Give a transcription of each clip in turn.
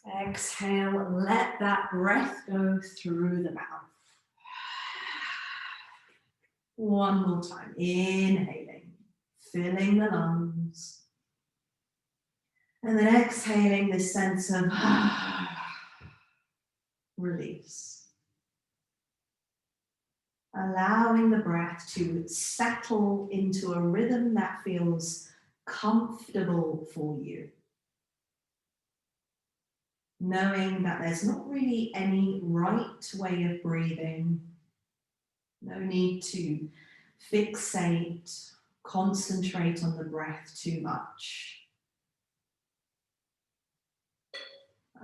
Exhale, let that breath go through the mouth. One more time, inhaling, filling the lungs. And then exhaling this sense of release. Allowing the breath to settle into a rhythm that feels comfortable for you. Knowing that there's not really any right way of breathing. No need to fixate, concentrate on the breath too much.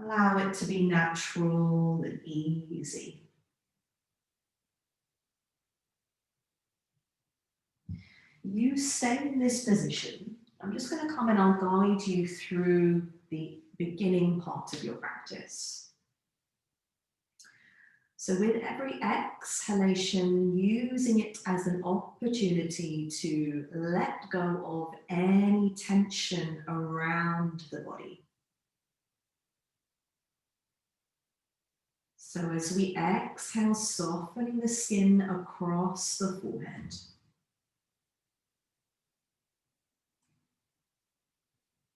Allow it to be natural and easy. You stay in this position. I'm just going to come and I'll guide you through the beginning part of your practice. So with every exhalation, using it as an opportunity to let go of any tension around the body. So as we exhale, softening the skin across the forehead.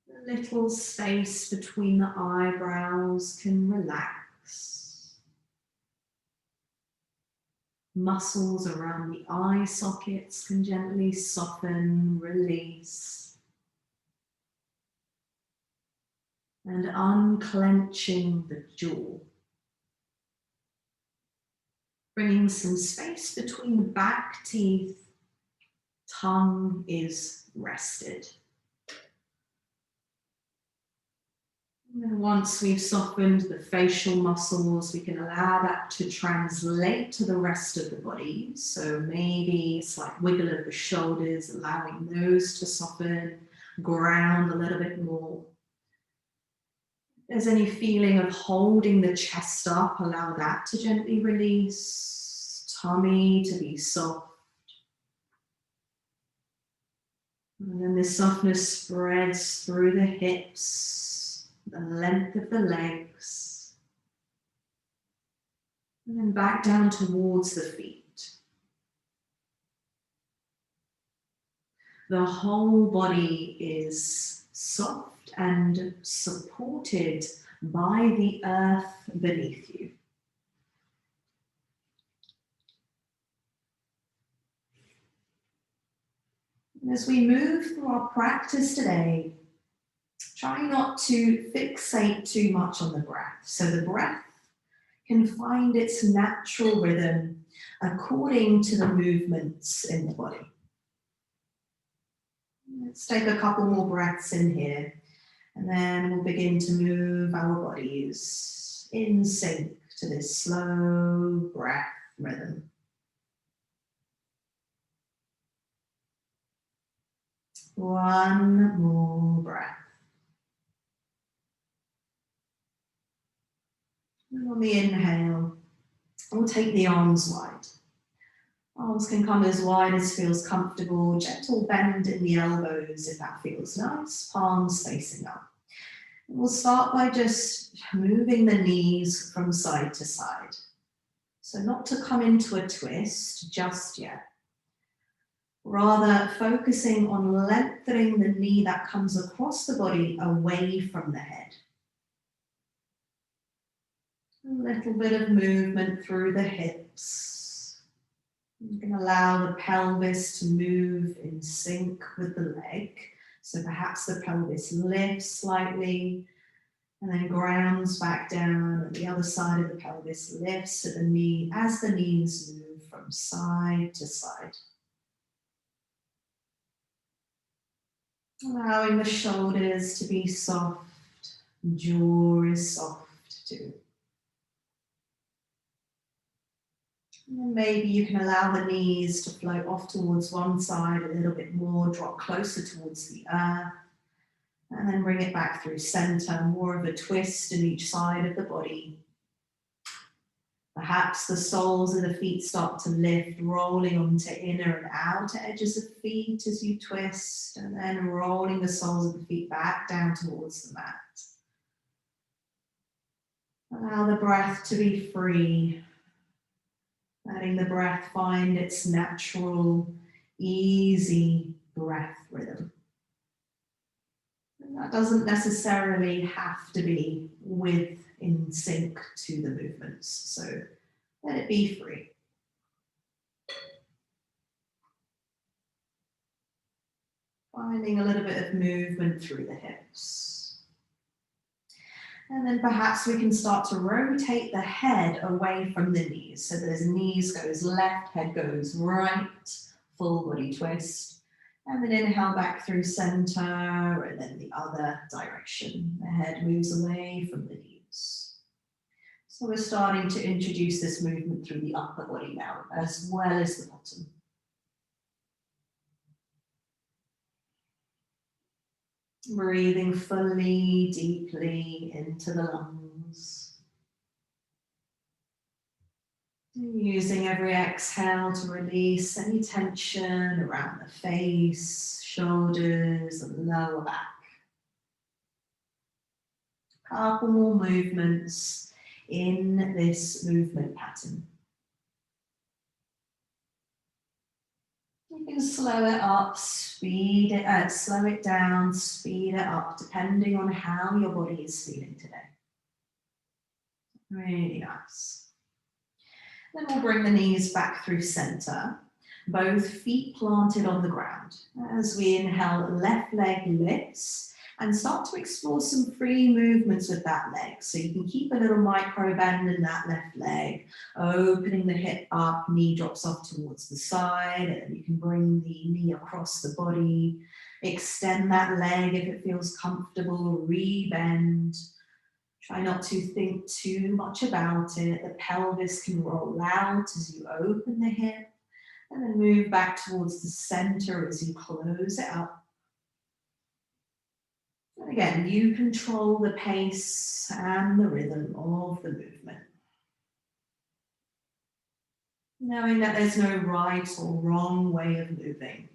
The little space between the eyebrows can relax. Muscles around the eye sockets can gently soften, release. And unclenching the jaw. Bringing some space between the back teeth, tongue is rested. And once we've softened the facial muscles, we can allow that to translate to the rest of the body. So maybe a slight wiggle of the shoulders, allowing those to soften, ground a little bit more. If there's any feeling of holding the chest up, allow that to gently release, tummy to be soft. And then this softness spreads through the hips, the length of the legs, and then back down towards the feet. The whole body is soft and supported by the earth beneath you. And as we move through our practice today, try not to fixate too much on the breath. So the breath can find its natural rhythm according to the movements in the body. Let's take a couple more breaths in here, and then we'll begin to move our bodies in sync to this slow breath rhythm. One more breath. And on the inhale, we'll take the arms wide. Arms can come as wide as feels comfortable. Gentle bend in the elbows if that feels nice. Palms facing up. And we'll start by just moving the knees from side to side. So not to come into a twist just yet. Rather focusing on lengthening the knee that comes across the body away from the head. A little bit of movement through the hips. You can allow the pelvis to move in sync with the leg. So perhaps the pelvis lifts slightly and then grounds back down, and the other side of the pelvis lifts at the knee as the knees move from side to side. Allowing the shoulders to be soft, jaw is soft too. And then maybe you can allow the knees to float off towards one side a little bit more, drop closer towards the earth, and then bring it back through center, more of a twist in each side of the body. Perhaps the soles of the feet start to lift, rolling onto inner and outer edges of feet as you twist, and then rolling the soles of the feet back down towards the mat. Allow the breath to be free, letting the breath find its natural, easy breath rhythm. And that doesn't necessarily have to be in sync to the movements, so let it be free. Finding a little bit of movement through the hips. And then perhaps we can start to rotate the head away from the knees. So that as knees goes left, head goes right, full body twist. And then inhale back through center and then the other direction. The head moves away from the knees. So we're starting to introduce this movement through the upper body now, as well as the bottom. Breathing fully, deeply into the lungs. Using every exhale to release any tension around the face, shoulders, and lower back. Couple more movements in this movement pattern. You can slow it up, slow it down, speed it up, depending on how your body is feeling today. Really nice. Then we'll bring the knees back through center, both feet planted on the ground. As we inhale, left leg lifts and start to explore some free movements with that leg. So you can keep a little micro bend in that left leg, opening the hip up, knee drops off towards the side, and you can bring the knee across the body, extend that leg if it feels comfortable, re-bend. Try not to think too much about it. The pelvis can roll out as you open the hip, and then move back towards the center as you close it up. And again, you control the pace and the rhythm of the movement. Knowing that there's no right or wrong way of moving.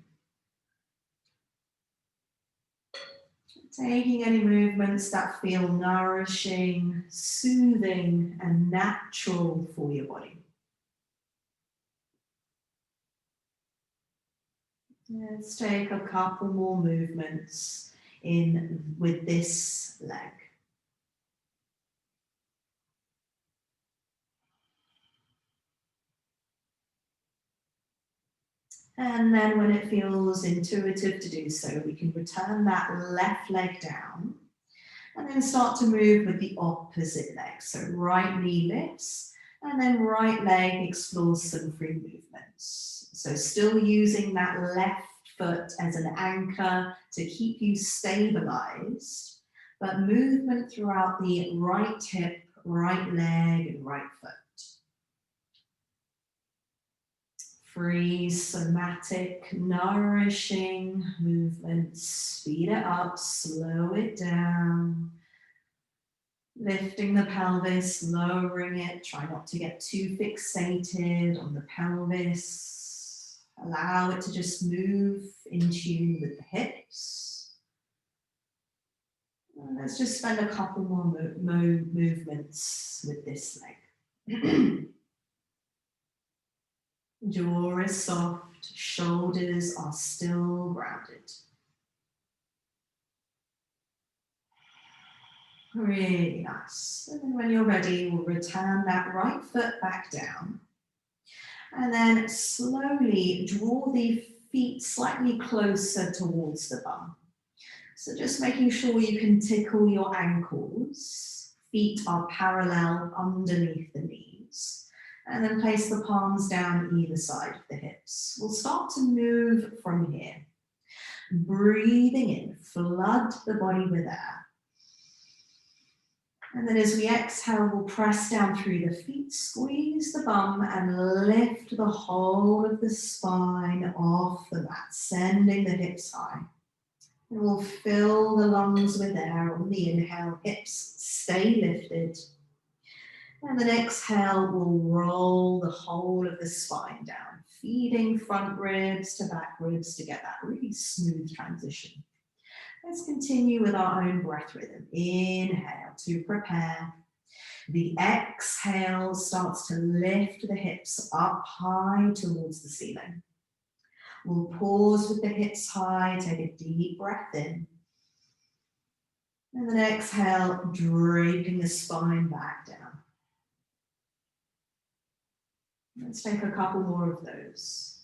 Taking any movements that feel nourishing, soothing, and natural for your body. Let's take a couple more movements in with this leg. And then when it feels intuitive to do so, we can return that left leg down and then start to move with the opposite leg. So right knee lifts and then right leg explores some free movements. So still using that left foot as an anchor to keep you stabilized, but movement throughout the right hip, right leg, and right foot. Free, somatic, nourishing movements. Speed it up, slow it down. Lifting the pelvis, lowering it. Try not to get too fixated on the pelvis. Allow it to just move in tune with the hips. And let's just spend a couple more movements with this leg. Jaw is soft, shoulders are still grounded. Really nice. And then when you're ready, we'll return that right foot back down. And then slowly draw the feet slightly closer towards the bum. So just making sure you can tickle your ankles. Feet are parallel underneath the knees. And then place the palms down either side of the hips. We'll start to move from here. Breathing in, flood the body with air. And then as we exhale, we'll press down through the feet, squeeze the bum and lift the whole of the spine off the mat, sending the hips high. And we'll fill the lungs with air on the inhale, hips stay lifted. And then exhale, we'll roll the whole of the spine down, feeding front ribs to back ribs to get that really smooth transition. Let's continue with our own breath rhythm. Inhale to prepare. The exhale starts to lift the hips up high towards the ceiling. We'll pause with the hips high, take a deep breath in. And then exhale, draping the spine back down. Let's take a couple more of those.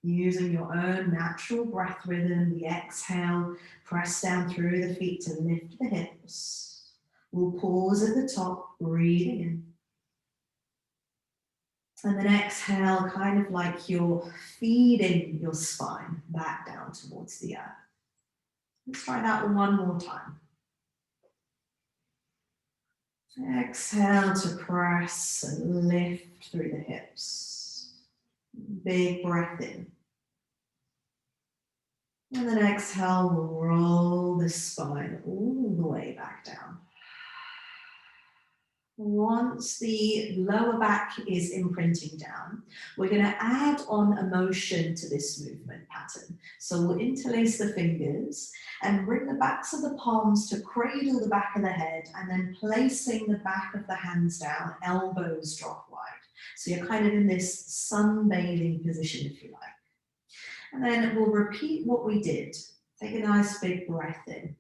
Using your own natural breath rhythm, the exhale, press down through the feet to lift the hips. We'll pause at the top, breathing in. And then exhale, kind of like you're feeding your spine back down towards the earth. Let's try that one more time. Exhale to press and lift through the hips. Big breath in. And then exhale, we'll roll the spine all the way back down. Once the lower back is imprinting down, we're going to add on a motion to this movement pattern. So we'll interlace the fingers and bring the backs of the palms to cradle the back of the head, and then placing the back of the hands down, elbows drop wide. So you're kind of in this sunbathing position, if you like. And then we'll repeat what we did. Take a nice big breath in.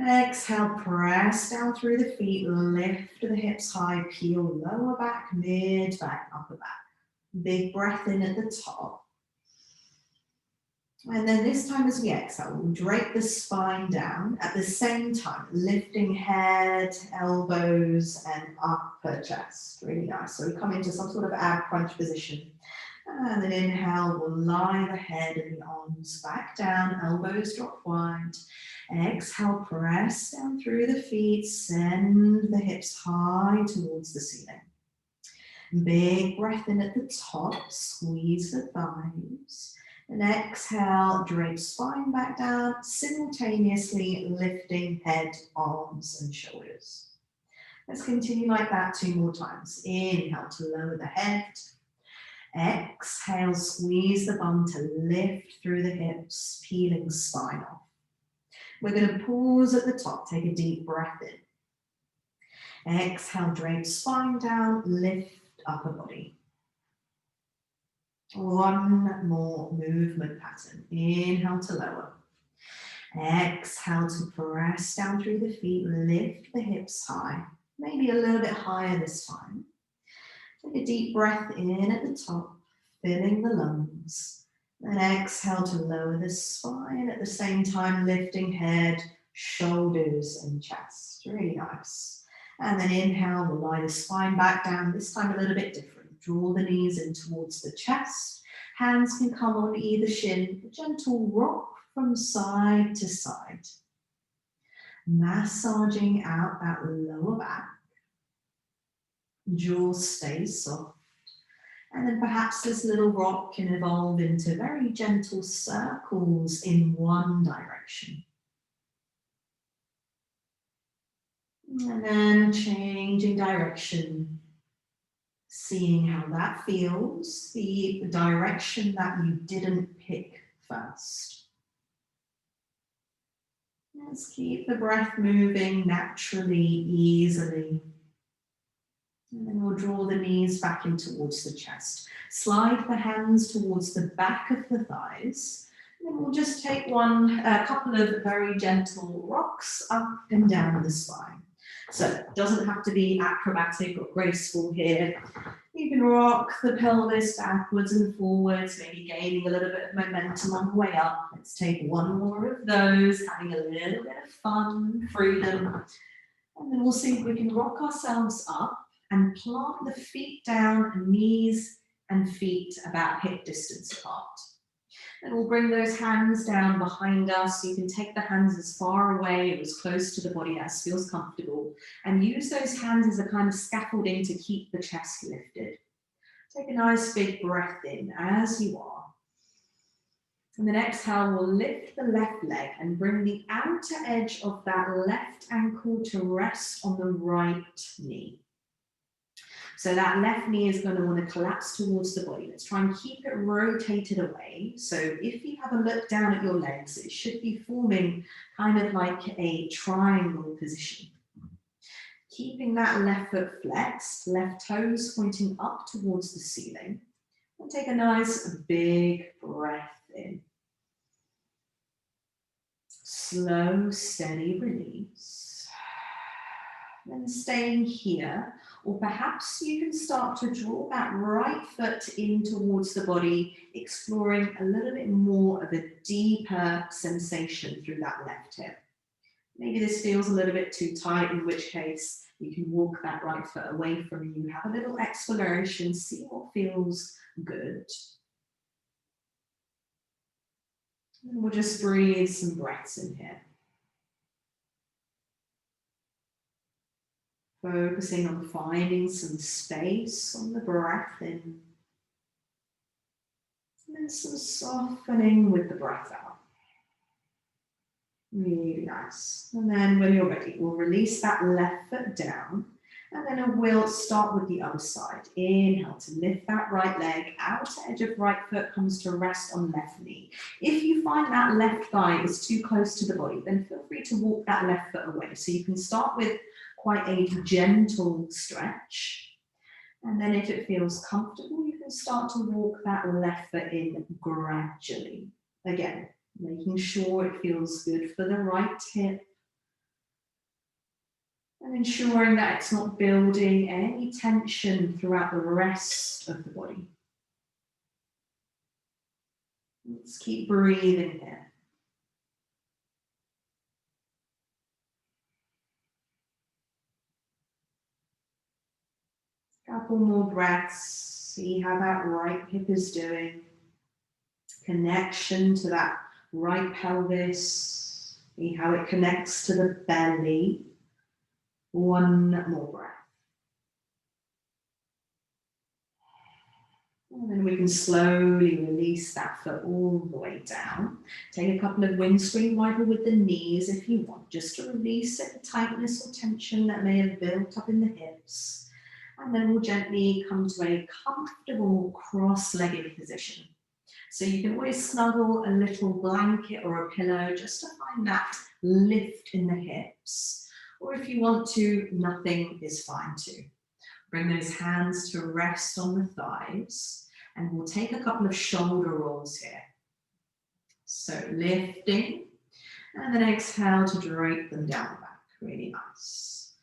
Exhale, press down through the feet, lift the hips high, peel lower back, mid back, upper back. Big breath in at the top. And then this time as we exhale, we'll drape the spine down at the same time, lifting head, elbows, and upper chest. Really nice. So we come into some sort of ab crunch position. And then inhale, we'll lie the head and the arms back down, elbows drop wide. Exhale, press down through the feet, send the hips high towards the ceiling. Big breath in at the top, squeeze the thighs. And exhale, drape spine back down, simultaneously lifting head, arms, and shoulders. Let's continue like that 2 more times. Inhale to lower the head. Exhale, squeeze the bum to lift through the hips, peeling spine off. We're going to pause at the top, take a deep breath in. Exhale, drape spine down, lift upper body. One more movement pattern. Inhale to lower. Exhale to press down through the feet, lift the hips high, maybe a little bit higher this time. Take a deep breath in at the top, filling the lungs. Then exhale to lower the spine, at the same time lifting head, shoulders, and chest. Really nice. And then inhale, we'll lie the spine back down, this time a little bit different. Draw the knees in towards the chest. Hands can come on either shin. A gentle rock from side to side. Massaging out that lower back. Jaw stays soft. And then perhaps this little rock can evolve into very gentle circles in one direction. And then changing direction, seeing how that feels, the direction that you didn't pick first. Let's keep the breath moving naturally, easily. And then we'll draw the knees back in towards the chest. Slide the hands towards the back of the thighs. And then we'll just take a couple of very gentle rocks up and down the spine. So it doesn't have to be acrobatic or graceful here. You can rock the pelvis backwards and forwards, maybe gaining a little bit of momentum on the way up. Let's take one more of those, having a little bit of fun, freedom. And then we'll see if we can rock ourselves up and plant the feet down, knees and feet about hip distance apart. Then we'll bring those hands down behind us. You can take the hands as far away or as close to the body as feels comfortable, and use those hands as a kind of scaffolding to keep the chest lifted. Take a nice big breath in as you are. And then exhale, we'll lift the left leg and bring the outer edge of that left ankle to rest on the right knee. So that left knee is going to want to collapse towards the body. Let's try and keep it rotated away. So if you have a look down at your legs, it should be forming kind of like a triangle position. Keeping that left foot flexed, left toes pointing up towards the ceiling. And take a nice big breath in. Slow, steady release. Then staying here, or perhaps you can start to draw that right foot in towards the body, exploring a little bit more of a deeper sensation through that left hip. Maybe this feels a little bit too tight, in which case you can walk that right foot away from you, have a little exploration, see what feels good. And we'll just breathe some breaths in here. Focusing on finding some space on the breath in. And then some softening with the breath out. Really nice. And then when you're ready, we'll release that left foot down. And then we'll start with the other side. Inhale to lift that right leg. Outer edge of right foot comes to rest on left knee. If you find that left thigh is too close to the body, then feel free to walk that left foot away. So you can start with quite a gentle stretch. And then if it feels comfortable, you can start to walk that left foot in gradually. Again, making sure it feels good for the right hip. And ensuring that it's not building any tension throughout the rest of the body. Let's keep breathing here. Couple more breaths. See how that right hip is doing. Connection to that right pelvis. See how it connects to the belly. One more breath. And then we can slowly release that foot all the way down. Take a couple of windscreen wiper with the knees if you want, just to release any tightness or tension that may have built up in the hips. And then we'll gently come to a comfortable cross-legged position. So you can always snuggle a little blanket or a pillow just to find that lift in the hips. Or if you want to, nothing is fine too. Bring those hands to rest on the thighs, and we'll take a couple of shoulder rolls here. So lifting, and then exhale to drape them down the back. Really nice.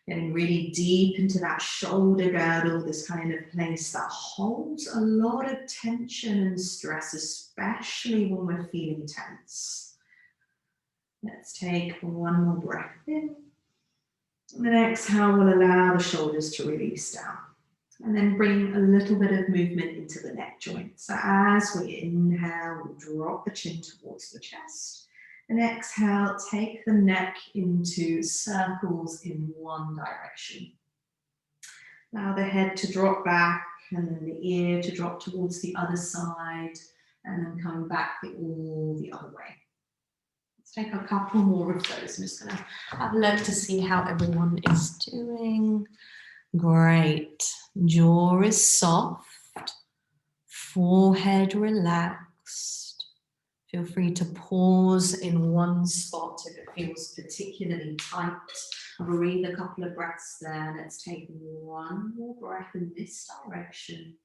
Getting really deep into that shoulder girdle, this kind of place that holds a lot of tension and stress, especially when we're feeling tense. Let's take one more breath in. And then exhale, we'll allow the shoulders to release down. And then bring a little bit of movement into the neck joint. So as we inhale, we'll drop the chin towards the chest. And exhale, take the neck into circles in one direction. Allow the head to drop back, and then the ear to drop towards the other side, and then coming back all the other way. Take a couple more of those. I'm just going to have a look to see how everyone is doing. Great. Jaw is soft. Forehead relaxed. Feel free to pause in one spot if it feels particularly tight. Breathe a couple of breaths there. Let's take one more breath in this direction.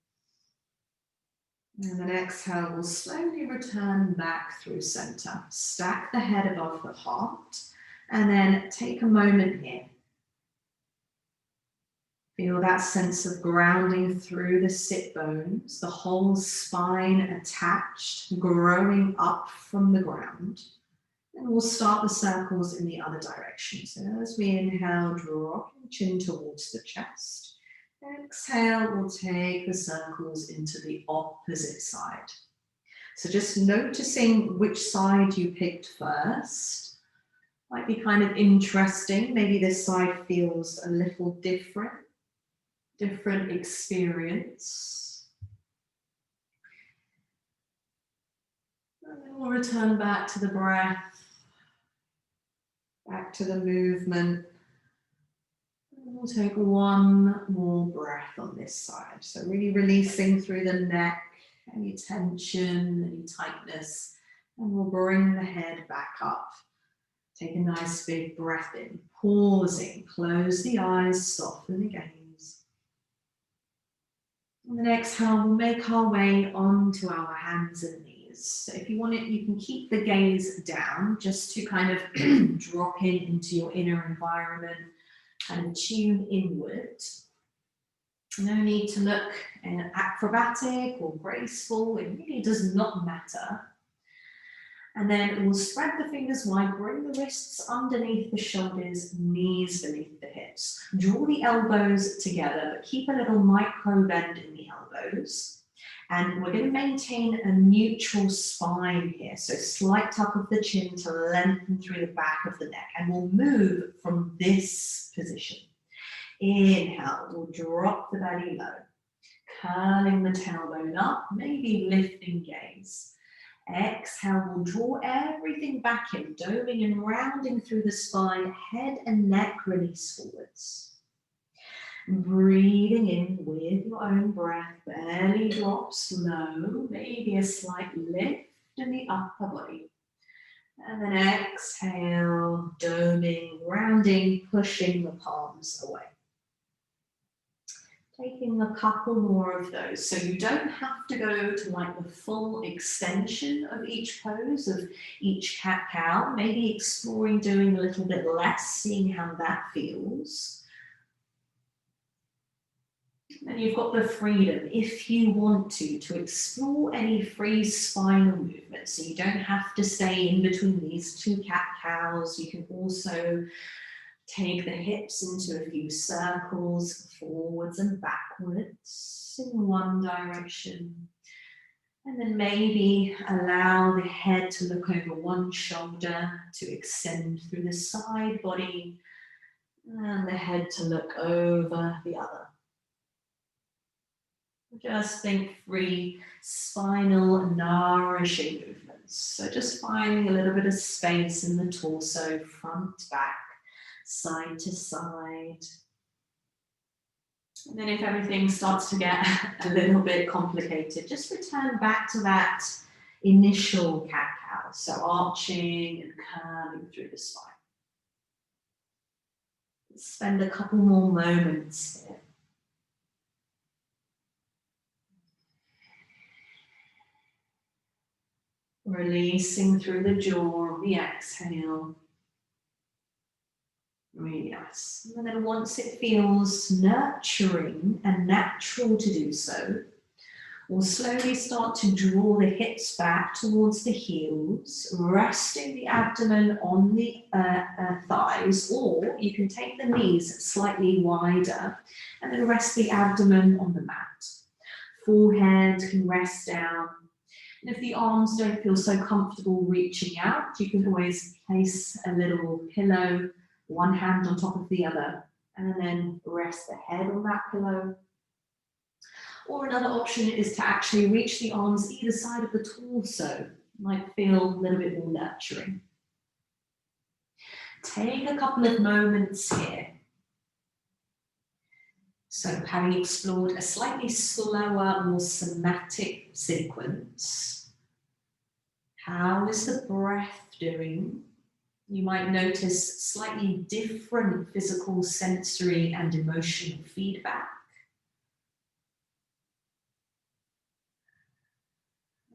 And then exhale, we'll slowly return back through center. Stack the head above the heart, and then take a moment here. Feel that sense of grounding through the sit bones, the whole spine attached, growing up from the ground. And we'll start the circles in the other direction. So as we inhale, drop your chin towards the chest. Exhale, we'll take the circles into the opposite side. So just noticing which side you picked first might be kind of interesting. Maybe this side feels a little different experience. And then we'll return back to the breath, back to the movement. We'll take one more breath on this side. So really releasing through the neck, any tension, any tightness, and we'll bring the head back up. Take a nice big breath in, pausing, close the eyes, soften the gaze. And then exhale, we'll make our way onto our hands and knees. So if you want it, you can keep the gaze down just to kind of drop into your inner environment and tune inward. No need to look acrobatic or graceful, it really does not matter. And then we'll spread the fingers wide, bring the wrists underneath the shoulders, knees beneath the hips. Draw the elbows together, but keep a little micro bend in the elbows. And we're going to maintain a neutral spine here. So slight tuck of the chin to lengthen through the back of the neck. And we'll move from this position. Inhale, we'll drop the belly low. Curling the tailbone up, maybe lifting gaze. Exhale, we'll draw everything back in, doming and rounding through the spine, head and neck release forwards. Breathing in with your own breath, belly drops low, maybe a slight lift in the upper body. And then exhale, doming, rounding, pushing the palms away. Taking a couple more of those. So you don't have to go to like the full extension of each pose, of each cat-cow. Maybe exploring doing a little bit less, seeing how that feels. And you've got the freedom, if you want to explore any free spinal movements. So you don't have to stay in between these two cat-cows. You can also take the hips into a few circles, forwards and backwards in one direction. And then maybe allow the head to look over one shoulder, to extend through the side body, and the head to look over the other. Just think free spinal nourishing movements. So just finding a little bit of space in the torso, front, back, side to side. And then if everything starts to get a little bit complicated, just return back to that initial cat-cow. So arching and curving through the spine. Let's spend a couple more moments here. Releasing through the jaw on the exhale. Really nice. And then once it feels nurturing and natural to do so, we'll slowly start to draw the hips back towards the heels, resting the abdomen on the thighs, or you can take the knees slightly wider and then rest the abdomen on the mat. Forehead can rest down. And if the arms don't feel so comfortable reaching out, you can always place a little pillow, one hand on top of the other, and then rest the head on that pillow. Or another option is to actually reach the arms either side of the torso, might feel a little bit more nurturing. Take a couple of moments here. So having explored a slightly slower, more somatic sequence, how is the breath doing? You might notice slightly different physical, sensory, and emotional feedback.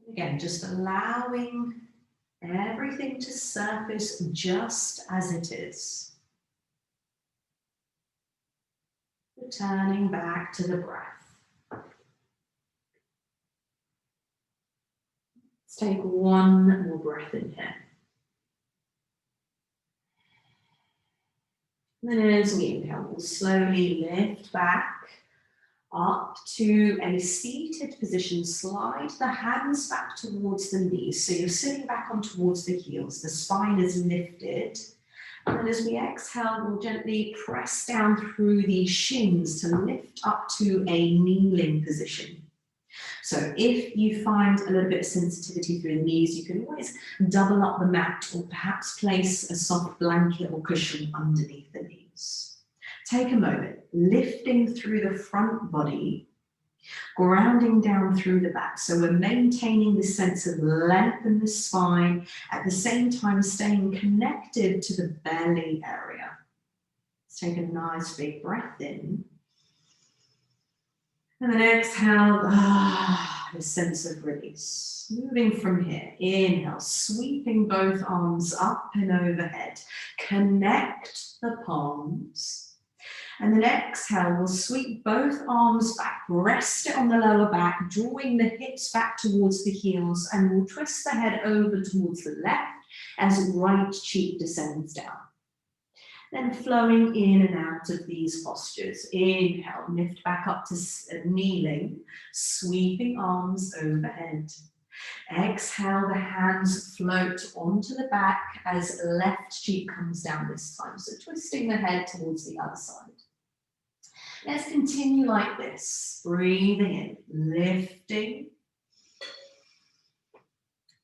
Again, just allowing everything to surface just as it is. Returning back to the breath. Let's take one more breath in here. And then as we inhale, we'll slowly lift back up to a seated position. Slide the hands back towards the knees. So you're sitting back on towards the heels. The spine is lifted. And then as we exhale, we'll gently press down through the shins to lift up to a kneeling position. So if you find a little bit of sensitivity through the knees, you can always double up the mat or perhaps place a soft blanket or cushion underneath the knees. Take a moment, lifting through the front body, Grounding down through the back. So we're maintaining this sense of length in the spine, at the same time staying connected to the belly area. Let's take a nice big breath in. And then exhale, a sense of release. Moving from here, inhale, sweeping both arms up and overhead. Connect the palms. And then exhale, we'll sweep both arms back, rest it on the lower back, drawing the hips back towards the heels, and we'll twist the head over towards the left as right cheek descends down. Then flowing in and out of these postures. Inhale, lift back up to kneeling, sweeping arms overhead. Exhale, the hands float onto the back as left cheek comes down this time. So twisting the head towards the other side. Let's continue like this. Breathing in, lifting.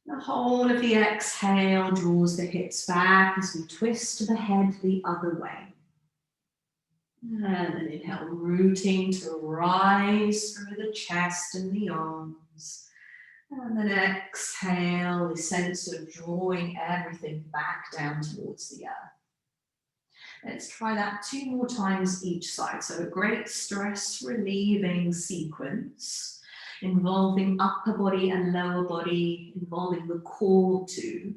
The whole of the exhale draws the hips back as we twist the head the other way. And then inhale, rooting to rise through the chest and the arms. And then exhale, the sense of drawing everything back down towards the earth. Let's try that 2 more times each side. So a great stress relieving sequence involving upper body and lower body, involving the core too.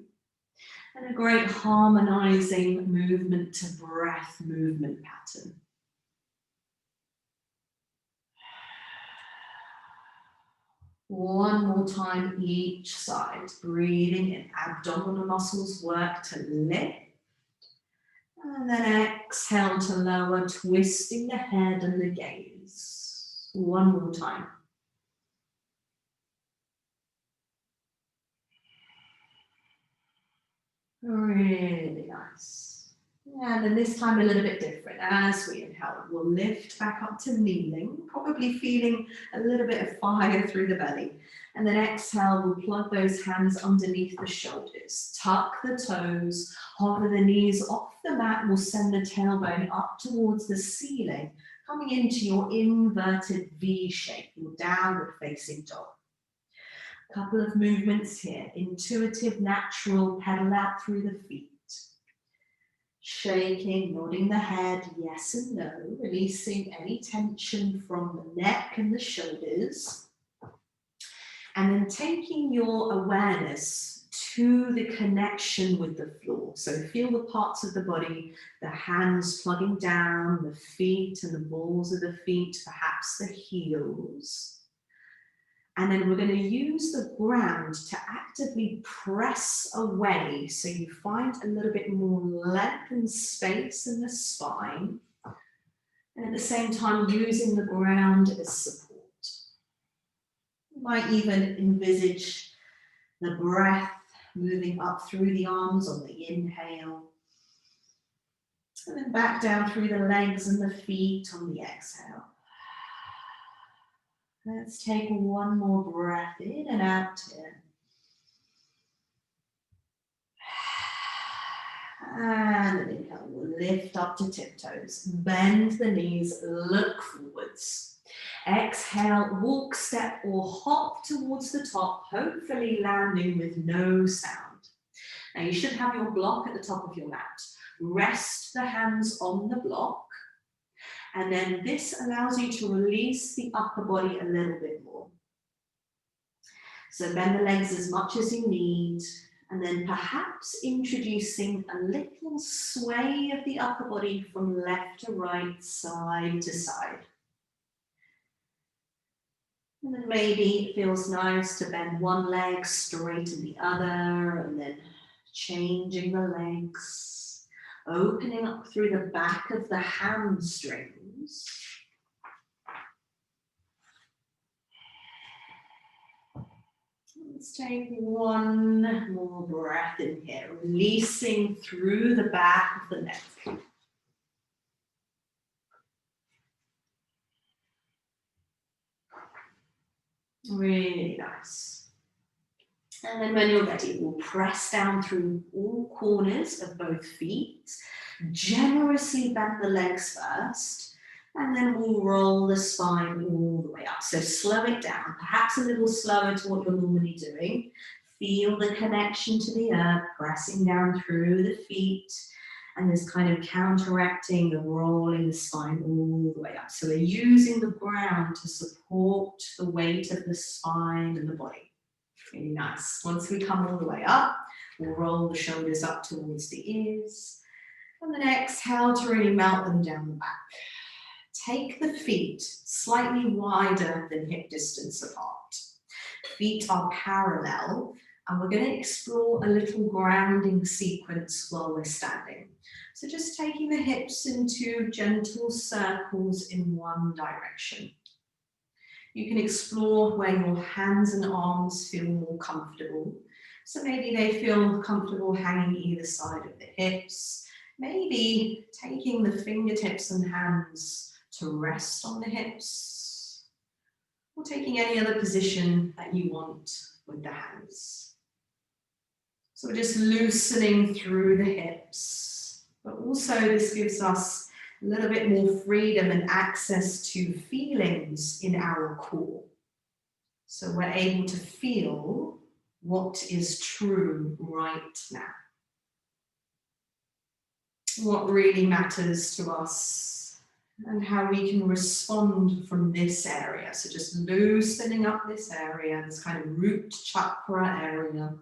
And a great harmonizing movement to breath movement pattern. One more time each side. Breathing in, abdominal muscles work to lift. And then exhale to lower, twisting the head and the gaze. One more time. Really nice. And then this time a little bit different. As we inhale, we'll lift back up to kneeling, probably feeling a little bit of fire through the belly. And then exhale, we'll plug those hands underneath the shoulders. Tuck the toes, hover the knees off the mat. We'll send the tailbone up towards the ceiling, coming into your inverted V shape, your downward facing dog. Couple of movements here. Intuitive, natural, pedal out through the feet. Shaking, nodding the head, yes and no, releasing any tension from the neck and the shoulders. And then taking your awareness to the connection with the floor. So feel the parts of the body, the hands plugging down, the feet and the balls of the feet, perhaps the heels. And then we're going to use the ground to actively press away so you find a little bit more length and space in the spine. And at the same time, using the ground as support. You might even envisage the breath moving up through the arms on the inhale. And then back down through the legs and the feet on the exhale. Let's take one more breath in and out here. And inhale, we'll lift up to tiptoes. Bend the knees, look forwards. Exhale, walk, step or hop towards the top, hopefully landing with no sound. Now you should have your block at the top of your mat. Rest the hands on the block. And then this allows you to release the upper body a little bit more. So bend the legs as much as you need, and then perhaps introducing a little sway of the upper body from left to right, side to side. And then maybe it feels nice to bend one leg, straighten the other, and then changing the legs, opening up through the back of the hamstrings. Let's take one more breath in here, releasing through the back of the neck. Really nice. And then when you're ready, we'll press down through all corners of both feet. Generously bend the legs first. And then we'll roll the spine all the way up. So slow it down, perhaps a little slower to what you're normally doing. Feel the connection to the earth, pressing down through the feet, and this kind of counteracting the rolling the spine all the way up. So we're using the ground to support the weight of the spine and the body. Really nice. Once we come all the way up, we'll roll the shoulders up towards the ears. And then exhale to really melt them down the back. Take the feet slightly wider than hip distance apart. Feet are parallel, and we're going to explore a little grounding sequence while we're standing. So just taking the hips into gentle circles in one direction. You can explore where your hands and arms feel more comfortable. So maybe they feel comfortable hanging either side of the hips. Maybe taking the fingertips and hands to rest on the hips, or taking any other position that you want with the hands. So we're just loosening through the hips, but also this gives us a little bit more freedom and access to feelings in our core. So we're able to feel what is true right now. What really matters to us and how we can respond from this area. So just loosening up this area, this kind of root chakra area.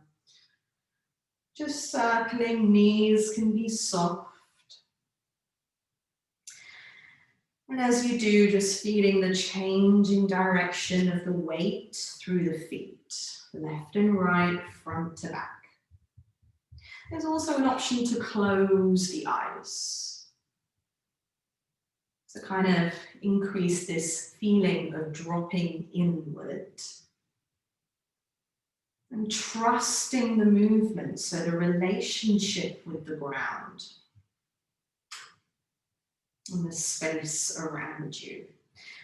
Just circling, knees can be soft. And as you do, just feeling the changing direction of the weight through the feet, left and right, front to back. There's also an option to close the eyes. To kind of increase this feeling of dropping inward. And trusting the movement, so the relationship with the ground. And the space around you.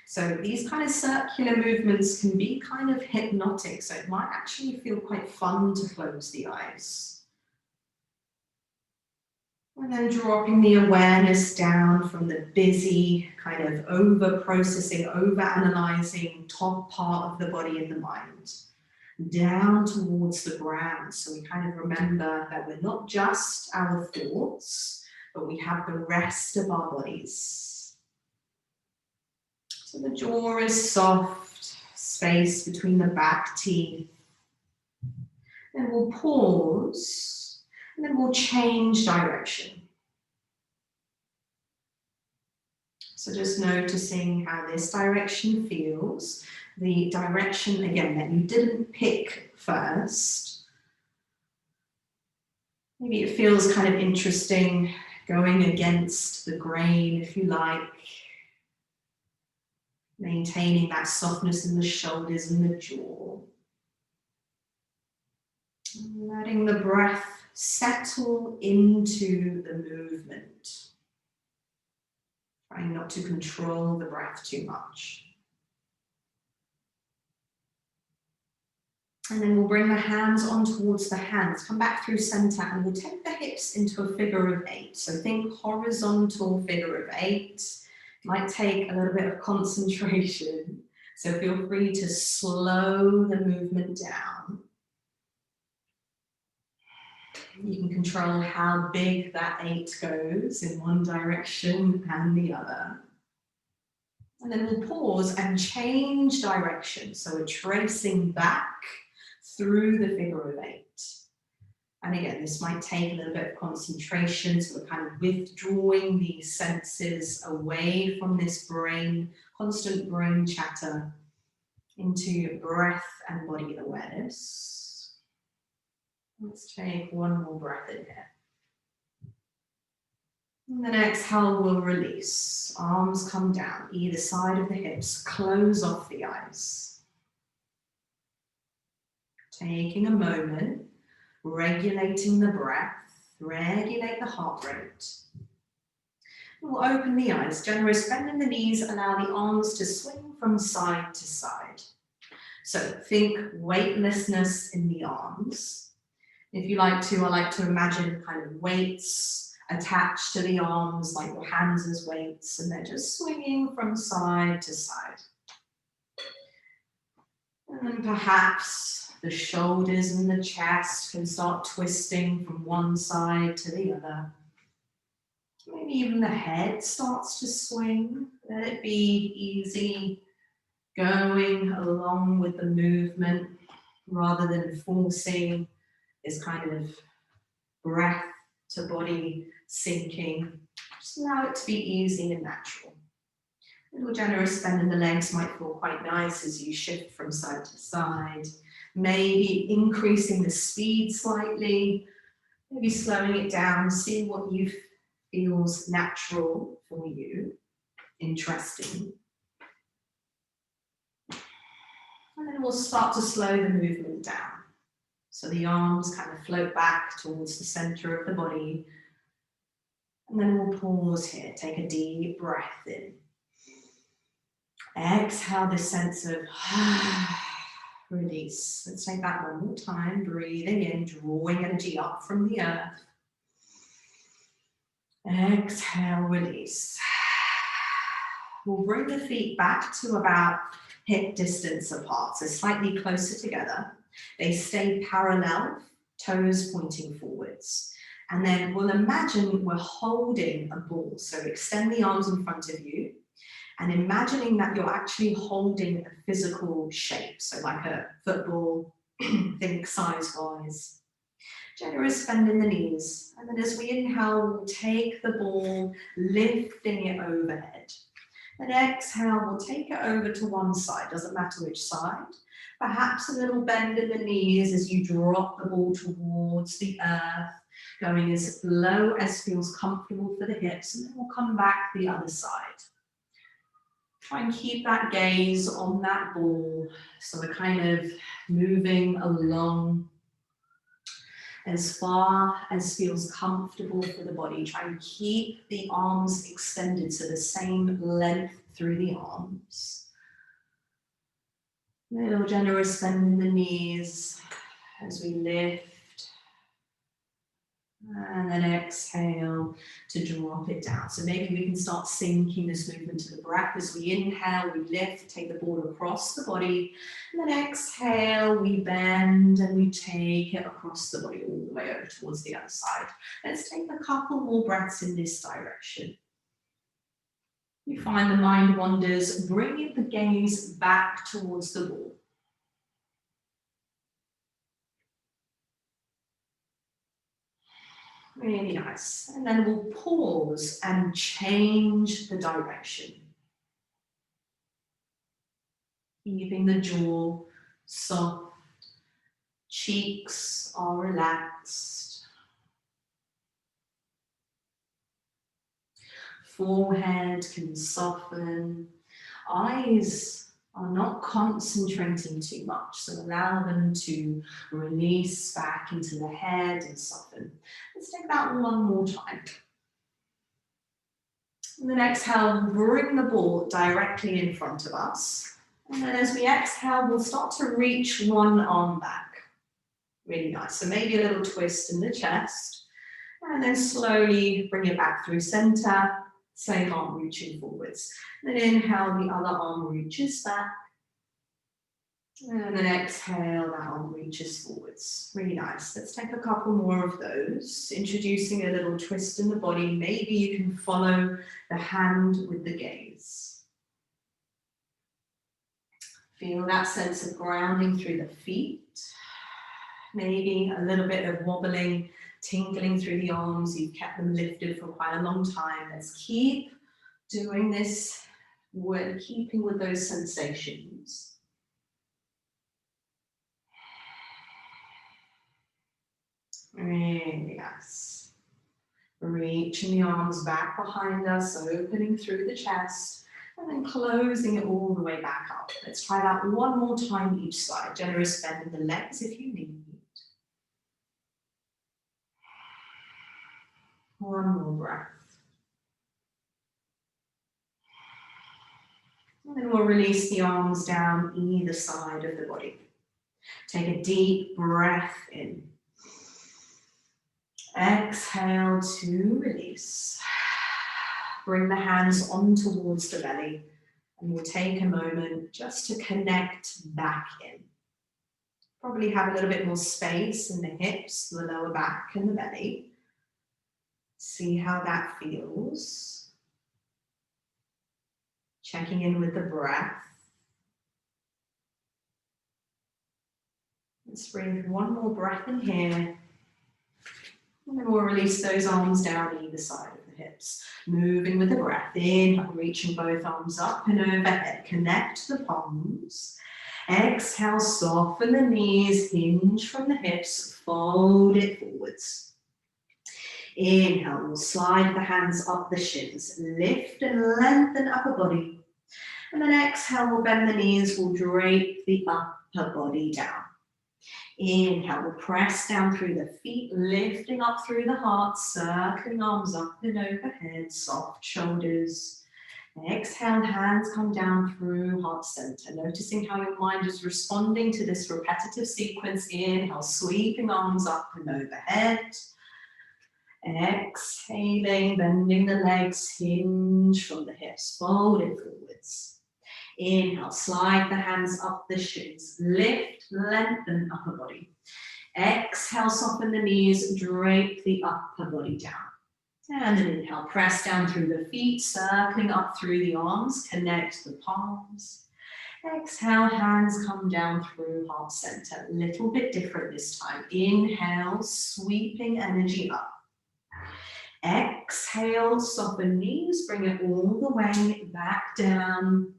So these kind of circular movements can be kind of hypnotic, so it might actually feel quite fun to close the eyes. And then dropping the awareness down from the busy, kind of over-processing, over-analyzing top part of the body and the mind, down towards the ground. So we kind of remember that we're not just our thoughts, but we have the rest of our bodies. So the jaw is soft, space between the back teeth. Then we'll pause. And then we'll change direction. So just noticing how this direction feels. The direction, again, that you didn't pick first. Maybe it feels kind of interesting going against the grain, if you like. Maintaining that softness in the shoulders and the jaw. Letting the breath settle into the movement. Trying not to control the breath too much. And then we'll bring the hands on towards the hands. Come back through center and we'll take the hips into a figure of 8. So think horizontal figure of 8. Might take a little bit of concentration. So feel free to slow the movement down. You can control how big that 8 goes in one direction and the other. And then we'll pause and change direction. So we're tracing back through the figure of 8. And again, this might take a little bit of concentration. So we're kind of withdrawing these senses away from this brain, constant brain chatter, into breath and body awareness. Let's take one more breath in here. And then exhale, we'll release. Arms come down, either side of the hips. Close off the eyes. Taking a moment, regulating the breath, regulate the heart rate. We'll open the eyes, generous, bending the knees, allow the arms to swing from side to side. So think weightlessness in the arms. If you like to, I like to imagine kind of weights attached to the arms like your hands as weights, and they're just swinging from side to side. And then perhaps the shoulders and the chest can start twisting from one side to the other. Maybe even the head starts to swing. Let it be easy, going along with the movement rather than forcing this kind of breath to body sinking. Just allow it to be easy and natural. A little generous bend in the legs might feel quite nice as you shift from side to side. Maybe increasing the speed slightly, maybe slowing it down, see what you feels natural for you, interesting. And then we'll start to slow the movement down. So the arms kind of float back towards the center of the body. And then we'll pause here, take a deep breath in. Exhale this sense of release. Let's take that one more time, breathing in, drawing energy up from the earth. Exhale, release. We'll bring the feet back to about hip distance apart, so slightly closer together. They stay parallel, toes pointing forwards. And then we'll imagine we're holding a ball. So extend the arms in front of you and imagining that you're actually holding a physical shape. So like a football, think size-wise. Generous bend in the knees. And then as we inhale, we'll take the ball, lifting it overhead. And exhale, we'll take it over to one side, doesn't matter which side. Perhaps a little bend in the knees as you drop the ball towards the earth, going as low as feels comfortable for the hips, and then we'll come back the other side. Try and keep that gaze on that ball, so we're kind of moving along as far as feels comfortable for the body. Try and keep the arms extended, so the same length through the arms. Little generous bend in the knees as we lift. And then exhale to drop it down. So maybe we can start syncing this movement to the breath. As we inhale, we lift, take the ball across the body. And then exhale, we bend and we take it across the body all the way over towards the other side. Let's take a couple more breaths in this direction. You find the mind wanders, bringing the gaze back towards the ball. Really nice. And then we'll pause and change the direction. Keeping the jaw soft, cheeks are relaxed. Forehead can soften. Eyes are not concentrating too much, so allow them to release back into the head and soften. Let's take that one more time. And then exhale, bring the ball directly in front of us. And then as we exhale, we'll start to reach one arm back. Really nice. So maybe a little twist in the chest. And then slowly bring it back through center. Same arm reaching forwards. Then inhale, the other arm reaches back. And then exhale, that arm reaches forwards. Really nice. Let's take a couple more of those. Introducing a little twist in the body. Maybe you can follow the hand with the gaze. Feel that sense of grounding through the feet. Maybe a little bit of wobbling, tingling through the arms. You've kept them lifted for quite a long time. Let's keep doing this. We're keeping with those sensations. Really nice. Reaching the arms back behind us, opening through the chest, and then closing it all the way back up. Let's try that one more time each side. Generous bend in the legs if you need. One more breath. And then we'll release the arms down either side of the body. Take a deep breath in. Exhale to release. Bring the hands on towards the belly, and we'll take a moment just to connect back in. Probably have a little bit more space in the hips, the lower back and the belly. See how that feels. Checking in with the breath. Let's breathe one more breath in here. And then we'll release those arms down either side of the hips. Moving with the breath in, reaching both arms up and overhead. Connect the palms. Exhale, soften the knees, hinge from the hips, fold it forwards. Inhale, we'll slide the hands up the shins, lift and lengthen upper body. And then exhale, we'll bend the knees, we'll drape the upper body down. Inhale, we'll press down through the feet, lifting up through the heart, circling arms up and overhead, soft shoulders. Exhale, hands come down through heart center, noticing how your mind is responding to this repetitive sequence. Inhale, sweeping arms up and overhead. Exhaling, bending the legs, hinge from the hips, fold it forwards. Inhale, slide the hands up the shins, lift, lengthen upper body. Exhale, soften the knees, drape the upper body down. And an inhale, press down through the feet, circling up through the arms, connect the palms. Exhale, hands come down through heart center. A little bit different this time. Inhale, sweeping energy up. Exhale, soften knees, bring it all the way back down.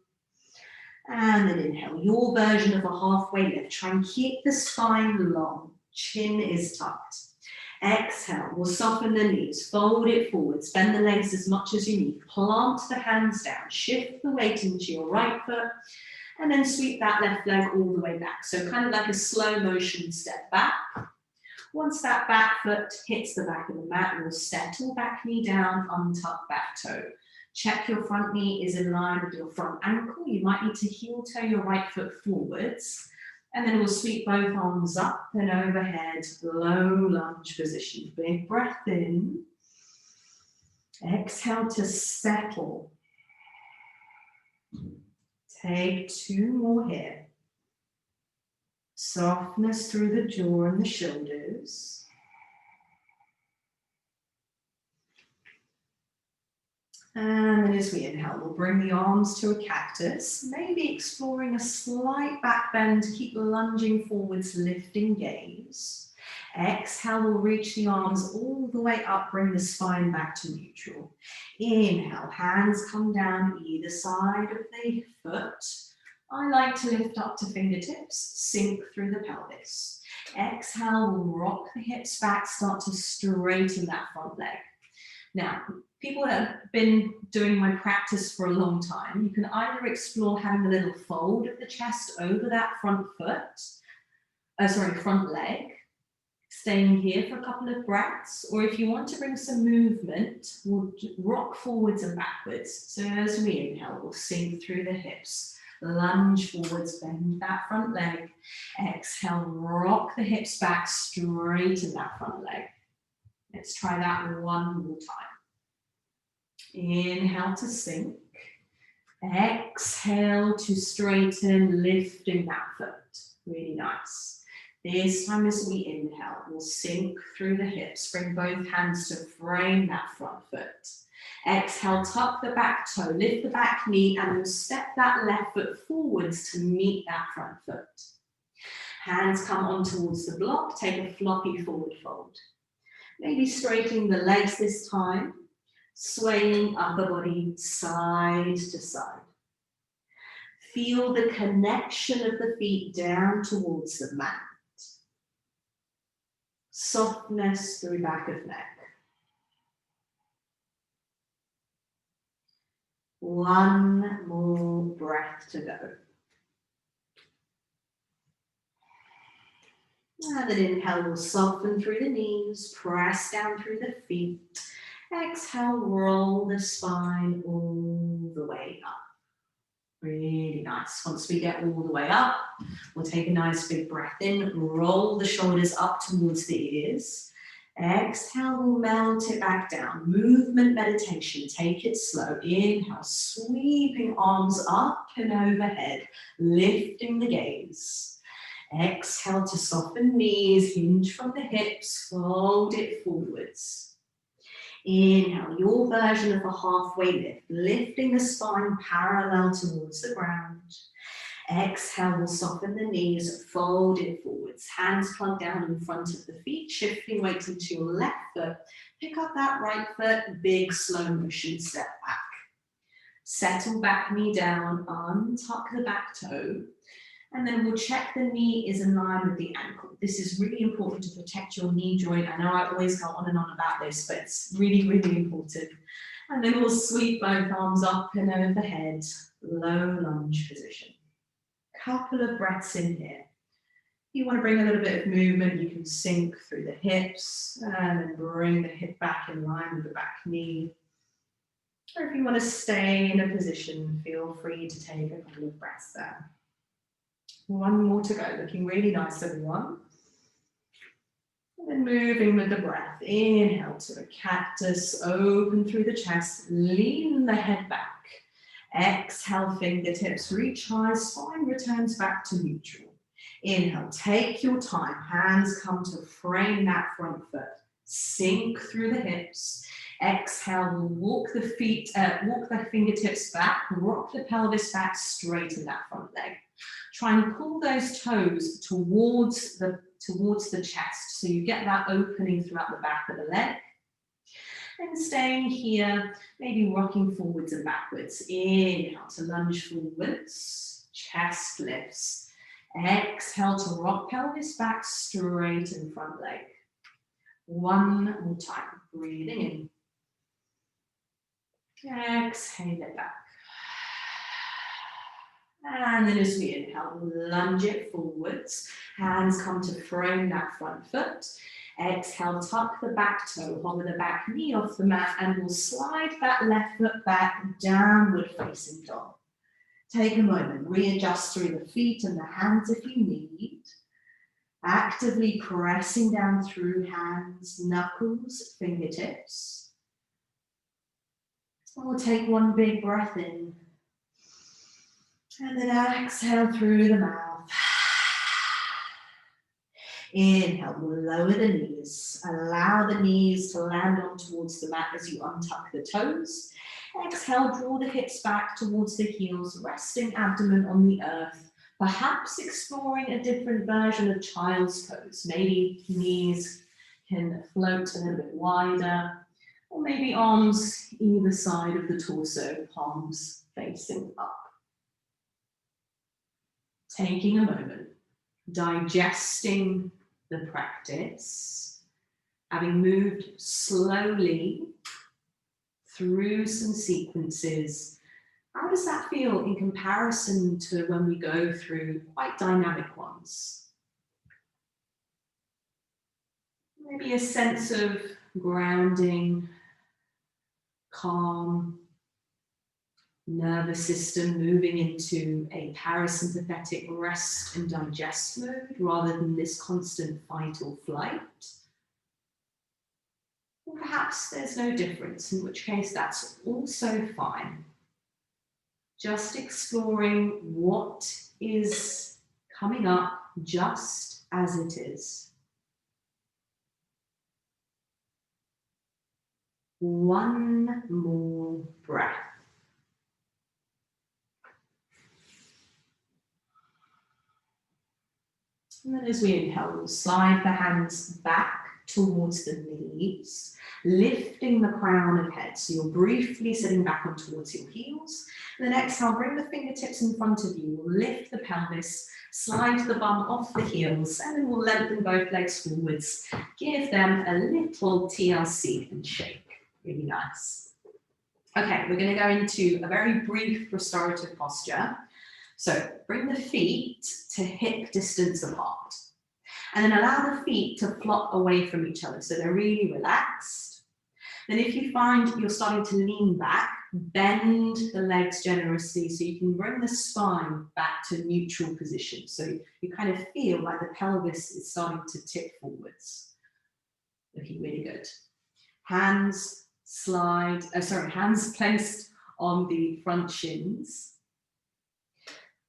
And then inhale, your version of a halfway lift. Try and keep the spine long, chin is tucked. Exhale, we'll soften the knees, fold it forwards, bend the legs as much as you need, plant the hands down, shift the weight into your right foot, and then sweep that left leg all the way back. So kind of like a slow motion step back. Once that back foot hits the back of the mat, we'll settle back knee down, untuck back toe. Check your front knee is in line with your front ankle. You might need to heel toe your right foot forwards. And then we'll sweep both arms up and overhead, low lunge position. Big breath in. Exhale to settle. Take two more here. Softness through the jaw and the shoulders. And then as we inhale, we'll bring the arms to a cactus, maybe exploring a slight back bend, keep lunging forwards, lifting gaze. Exhale, we'll reach the arms all the way up, bring the spine back to neutral. Inhale, hands come down either side of the foot. I like to lift up to fingertips, sink through the pelvis. Exhale, we'll rock the hips back, start to straighten that front leg. Now, people that have been doing my practice for a long time, you can either explore having a little fold of the chest over that front leg, staying here for a couple of breaths, or if you want to bring some movement, we'll rock forwards and backwards. So as we inhale, we'll sink through the hips, lunge forwards, bend that front leg. Exhale, rock the hips back, straighten that front leg. Let's try that one more time. Inhale to sink. Exhale to straighten, lifting that foot. Really nice. This time as we inhale, we'll sink through the hips. Bring both hands to frame that front foot. Exhale, tuck the back toe, lift the back knee, and we'll step that left foot forwards to meet that front foot. Hands come on towards the block. Take a floppy forward fold. Maybe straightening the legs this time, swaying upper body side to side. Feel the connection of the feet down towards the mat. Softness through back of neck. One more breath to go. And then inhale, we'll soften through the knees, press down through the feet. Exhale, roll the spine all the way up. Really nice. Once we get all the way up, we'll take a nice big breath in, roll the shoulders up towards the ears. Exhale, we'll melt it back down. Movement meditation, take it slow. Inhale, sweeping arms up and overhead, lifting the gaze. Exhale to soften knees, hinge from the hips, fold it forwards. Inhale, your version of a halfway lift, lifting the spine parallel towards the ground. Exhale, we'll soften the knees, fold it forwards. Hands plug down in front of the feet, shifting weight into your left foot. Pick up that right foot, big slow motion step back. Settle back knee down, untuck the back toe. And then we'll check the knee is in line with the ankle. This is really important to protect your knee joint. I know I always go on and on about this, but it's really, really important. And then we'll sweep both arms up and overhead, low lunge position. Couple of breaths in here. You want to bring a little bit of movement, you can sink through the hips and then bring the hip back in line with the back knee. Or if you want to stay in a position, feel free to take a couple of breaths there. One more to go, looking really nice, everyone. And then moving with the breath. Inhale to a cactus, open through the chest, lean the head back. Exhale, fingertips reach high, spine returns back to neutral. Inhale, take your time, hands come to frame that front foot. Sink through the hips. Exhale, walk the fingertips back, rock the pelvis back, straighten that front leg. Try and pull those toes towards the chest, so you get that opening throughout the back of the leg. And staying here, maybe rocking forwards and backwards. Inhale to lunge forwards, chest lifts. Exhale to rock pelvis back, straighten front leg. One more time, breathing in. Exhale it back. And then as we inhale, lunge it forwards. Hands come to frame that front foot. Exhale, tuck the back toe, hover the back knee off the mat, and we'll slide that left foot back, downward facing dog. Take a moment, readjust through the feet and the hands if you need. Actively pressing down through hands, knuckles, fingertips. And we'll take one big breath in. And then exhale through the mouth. Inhale, we'll lower the knees. Allow the knees to land on towards the mat as you untuck the toes. Exhale, draw the hips back towards the heels, resting abdomen on the earth. Perhaps exploring a different version of child's pose. Maybe knees can float a little bit wider, or maybe arms either side of the torso, palms facing up. Taking a moment, digesting the practice, having moved slowly through some sequences. How does that feel in comparison to when we go through quite dynamic ones? Maybe a sense of grounding, calm, nervous system moving into a parasympathetic rest and digest mode rather than this constant fight or flight. Or perhaps there's no difference, in which case that's also fine. Just exploring what is coming up just as it is. One more breath. And then as we inhale, we'll slide the hands back towards the knees, lifting the crown of head. So you're briefly sitting back on towards your heels. And then exhale, bring the fingertips in front of you. We'll lift the pelvis, slide the bum off the heels, and then we'll lengthen both legs forwards. Give them a little TLC and shake. Really nice. Okay, we're going to go into a very brief restorative posture. So bring the feet to hip distance apart. And then allow the feet to flop away from each other so they're really relaxed. Then if you find you're starting to lean back, bend the legs generously so you can bring the spine back to neutral position. So you kind of feel like the pelvis is starting to tip forwards. Looking really good. Hands hands placed on the front shins.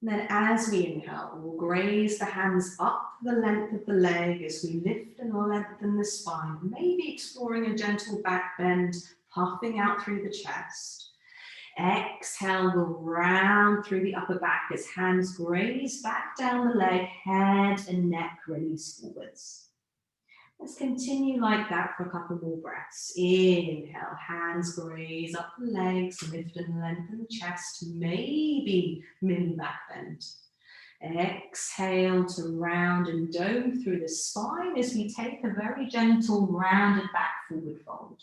And then as we inhale, we'll graze the hands up the length of the leg as we lift and lengthen the spine, maybe exploring a gentle back bend, puffing out through the chest. Exhale, we'll round through the upper back as hands graze back down the leg, head and neck release forwards. Let's continue like that for a couple more breaths. Inhale, hands graze up the legs, lift and lengthen the chest, maybe mini back bend. Exhale to round and dome through the spine as we take a very gentle rounded back forward fold.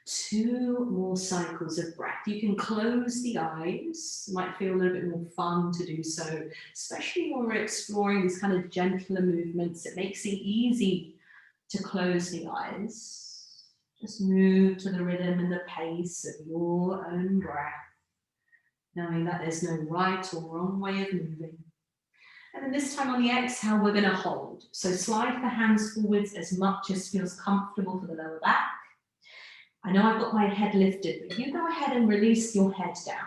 2 more cycles of breath. You can close the eyes. It might feel a little bit more fun to do so, especially when we're exploring these kind of gentler movements. It makes it easy to close the eyes. Just move to the rhythm and the pace of your own breath, knowing that there's no right or wrong way of moving. And then this time on the exhale, we're going to hold. So slide the hands forwards as much as feels comfortable for the lower back. I know I've got my head lifted, but you go ahead and release your head down.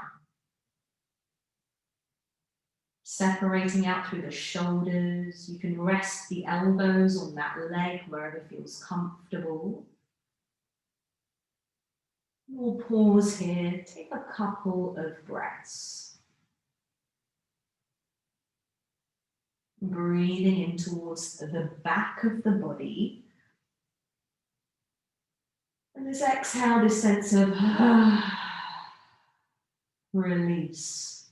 Separating out through the shoulders. You can rest the elbows on that leg wherever feels comfortable. We'll pause here, take a couple of breaths. Breathing in towards the back of the body. And this exhale, this sense of release.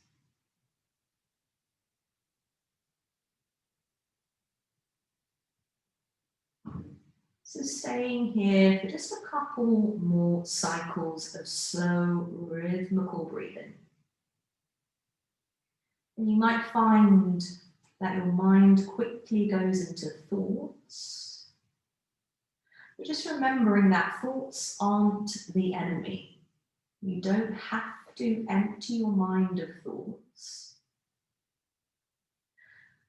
So staying here for just a couple more cycles of slow, rhythmical breathing. And you might find that your mind quickly goes into thoughts. But just remembering that thoughts aren't the enemy. You don't have to empty your mind of thoughts.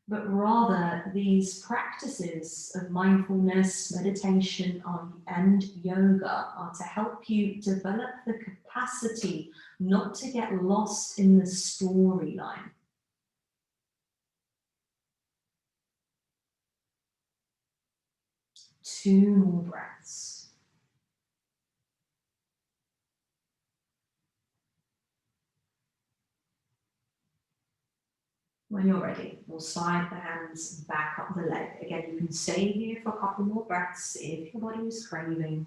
But rather, these practices of mindfulness, meditation, and yoga are to help you develop the capacity not to get lost in the storyline. Two more breaths. When you're ready, we'll slide the hands back up the leg. Again, you can stay here for a couple more breaths if your body is craving.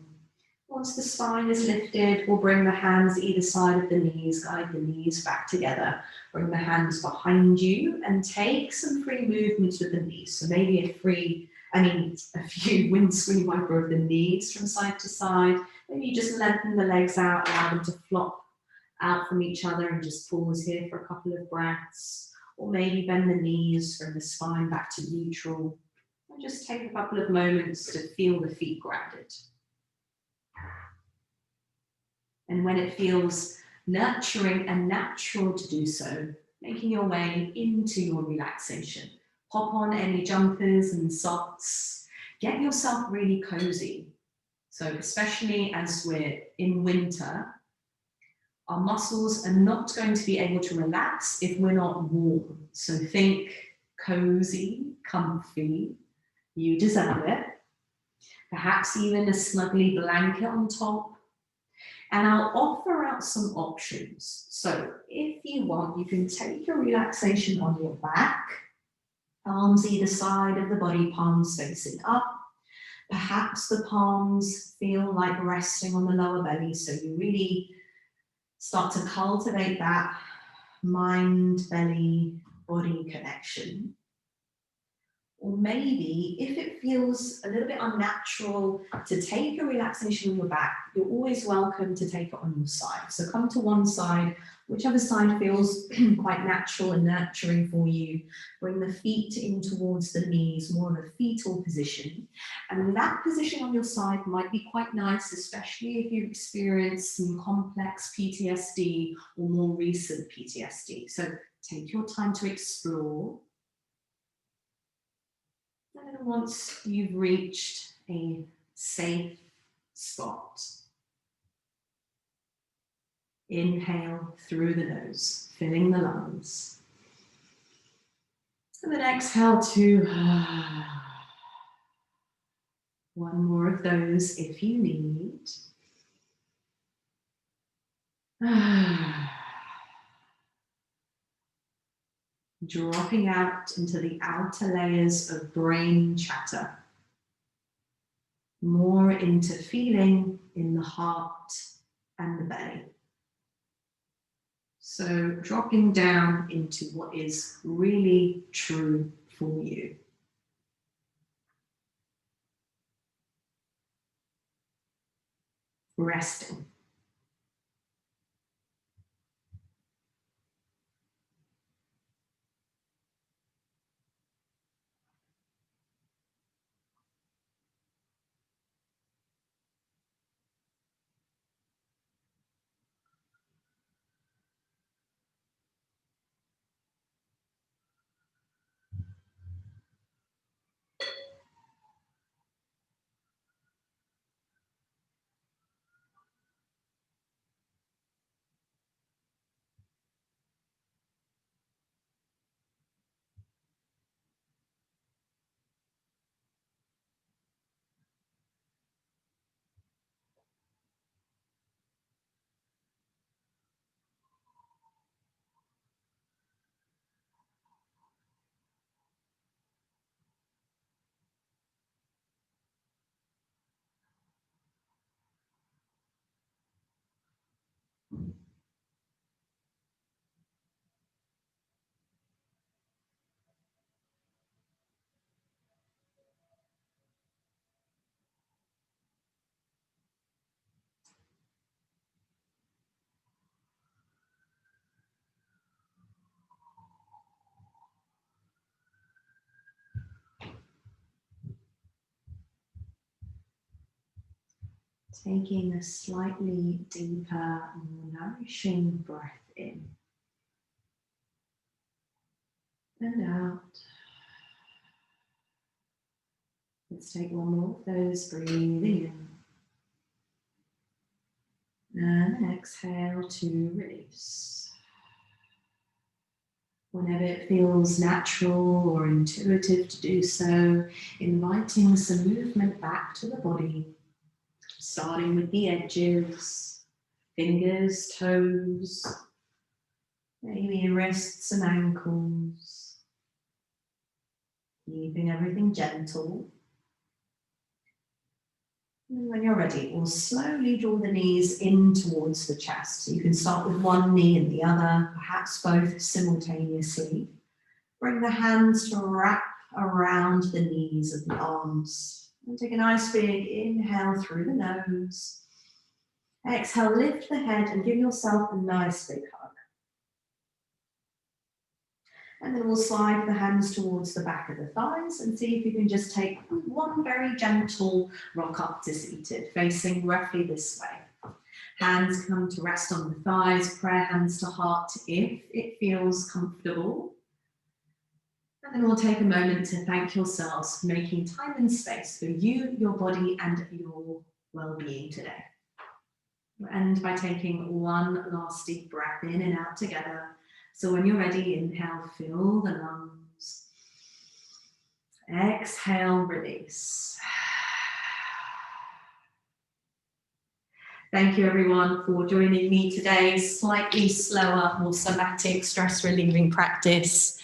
Once the spine is lifted, we'll bring the hands either side of the knees, guide the knees back together. Bring the hands behind you and take some free movements with the knees. So maybe a few windscreen wiper of the knees from side to side. Maybe you just lengthen the legs out, allow them to flop out from each other and just pause here for a couple of breaths. Or maybe bend the knees from the spine back to neutral. And just take a couple of moments to feel the feet grounded. And when it feels nurturing and natural to do so, making your way into your relaxation. Pop on any jumpers and socks. Get yourself really cozy. So especially as we're in winter, our muscles are not going to be able to relax if we're not warm. So think cozy, comfy. You deserve it. Perhaps even a snuggly blanket on top. And I'll offer out some options. So if you want, you can take your relaxation on your back, palms either side of the body, palms facing up. Perhaps the palms feel like resting on the lower belly, so you really start to cultivate that mind, belly, body connection. Or maybe if it feels a little bit unnatural to take your relaxation on your back, you're always welcome to take it on your side. So come to one side, whichever side feels quite natural and nurturing for you. Bring the feet in towards the knees, more of a fetal position. And that position on your side might be quite nice, especially if you've experienced some complex PTSD or more recent PTSD. So take your time to explore. And then once you've reached a safe spot. Inhale through the nose, filling the lungs. And then exhale to one more of those if you need. Dropping out into the outer layers of brain chatter. More into feeling in the heart and the belly. So dropping down into what is really true for you. Resting. Taking a slightly deeper, more nourishing breath in and out. Let's take one more of those, breathing in and exhale to release. Whenever it feels natural or intuitive to do so, inviting some movement back to the body. Starting with the edges, fingers, toes, maybe wrists and ankles. Keeping everything gentle. And when you're ready, we'll slowly draw the knees in towards the chest. So you can start with one knee and the other, perhaps both simultaneously. Bring the hands to wrap around the knees of the arms. And take a nice big inhale through the nose. Exhale, lift the head and give yourself a nice big hug. And then we'll slide the hands towards the back of the thighs and see if you can just take one very gentle rock up to seated, facing roughly this way. Hands come to rest on the thighs, prayer hands to heart if it feels comfortable. And then we'll take a moment to thank yourselves for making time and space for you, your body, and your well-being today. We'll end by taking one last deep breath in and out together. So when you're ready, inhale, fill the lungs. Exhale, release. Thank you everyone for joining me today. Slightly slower, more somatic, stress relieving practice.